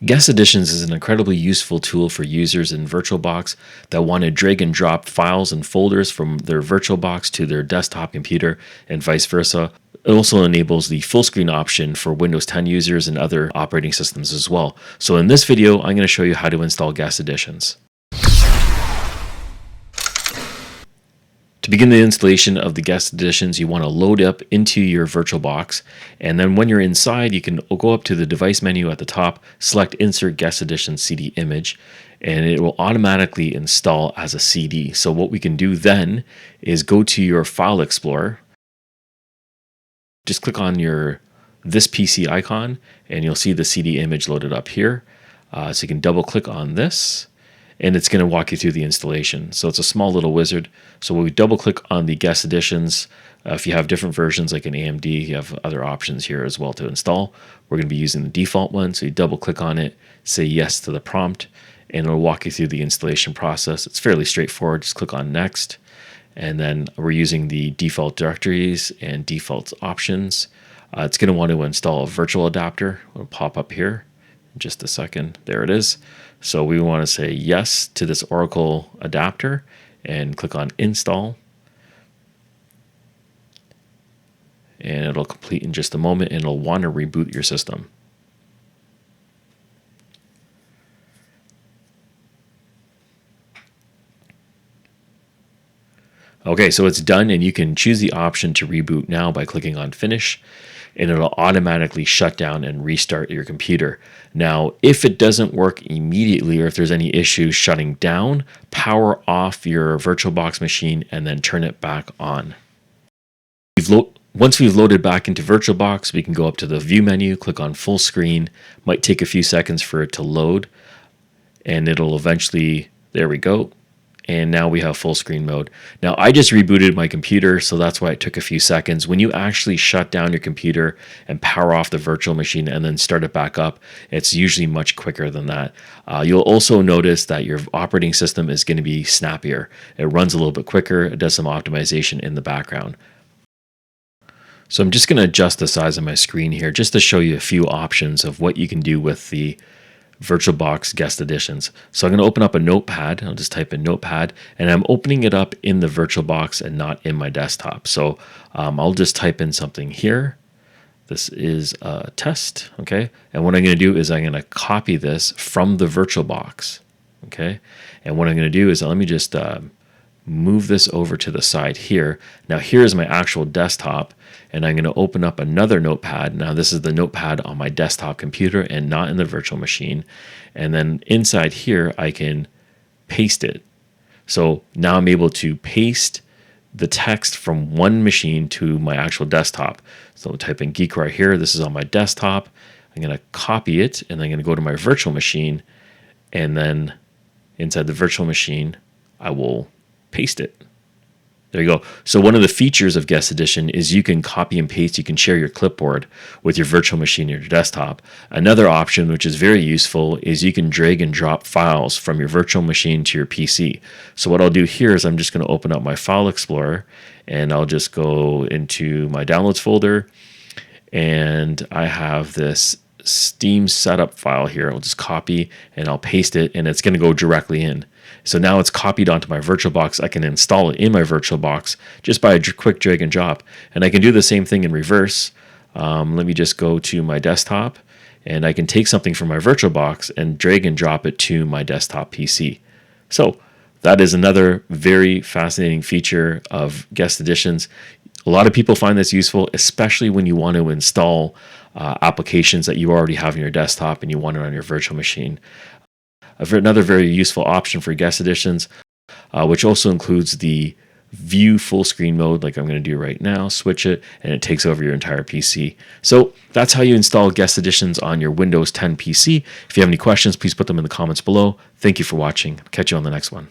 Guest Additions is an incredibly useful tool for users in VirtualBox that want to drag and drop files and folders from their VirtualBox to their desktop computer and vice versa. It also enables the full screen option for Windows 10 users and other operating systems as well. So in this video, I'm going to show you how to install Guest Additions. To begin the installation of the Guest Additions, you want to load up into your VirtualBox, and then when you're inside, you can go up to the device menu at the top, select Insert Guest Additions CD image, and it will automatically install as a CD. So what we can do then is go to your File Explorer, just click on this PC icon, and you'll see the CD image loaded up here. So you can double click on this, and it's going to walk you through the installation. So it's a small little wizard. So when we double click on the Guest Additions, if you have different versions like an AMD, you have other options here as well to install. We're going to be using the default one. So you double click on it, say yes to the prompt, and it'll walk you through the installation process. It's fairly straightforward. Just click on next. And then we're using the default directories and default options. It's going to want to install a virtual adapter. It'll pop up here in just a second. There it is. So we want to say yes to this Oracle adapter and click on install. And it'll complete in just a moment, and it'll want to reboot your system. Okay, so it's done, and you can choose the option to reboot now by clicking on finish, and it'll automatically shut down and restart your computer. Now, if it doesn't work immediately, or if there's any issues shutting down, power off your VirtualBox machine and then turn it back on. Once we've loaded back into VirtualBox, we can go up to the View menu, click on Full Screen. Might take a few seconds for it to load, and it'll eventually, there we go. And now we have full screen mode. Now I just rebooted my computer, so that's why it took a few seconds. When you actually shut down your computer and power off the virtual machine and then start it back up, it's usually much quicker than that. You'll also notice that your operating system is going to be snappier. It runs a little bit quicker. It does some optimization in the background. So I'm just going to adjust the size of my screen here just to show you a few options of what you can do with the VirtualBox Guest Additions. So I'm going to open up a notepad. I'll just type in notepad, and I'm opening it up in the VirtualBox and not in my desktop. So I'll just type in something here. This is a test, okay? And what I'm going to do is I'm going to copy this from the VirtualBox, okay? And what I'm going to do is let me just move this over to the side here. Now here's my actual desktop, and I'm going to open up another notepad. Now this is the notepad on my desktop computer and not in the virtual machine. And then inside here, I can paste it. So now I'm able to paste the text from one machine to my actual desktop. So I'll type in Geek right here. This is on my desktop. I'm going to copy it, and I'm going to go to my virtual machine, and then inside the virtual machine, I will paste it. There you go. So one of the features of Guest Addition is you can copy and paste. You can share your clipboard with your virtual machine or your desktop. Another option, which is very useful, is you can drag and drop files from your virtual machine to your PC. So what I'll do here is I'm just going to open up my File Explorer, and I'll just go into my Downloads folder, and I have this Steam setup file here. I'll just copy and I'll paste it, and it's going to go directly in. So now it's copied onto my VirtualBox. I can install it in my VirtualBox just by a quick drag and drop. And I can do the same thing in reverse. Let me just go to my desktop, and I can take something from my VirtualBox and drag and drop it to my desktop PC. So that is another very fascinating feature of Guest Additions. A lot of people find this useful, especially when you want to install applications that you already have on your desktop and you want it on your virtual machine. Another very useful option for Guest Additions, which also includes the view full screen mode, like I'm going to do right now, switch it, and it takes over your entire PC. So that's how you install Guest Additions on your Windows 10 PC. If you have any questions, please put them in the comments below. Thank you for watching. Catch you on the next one.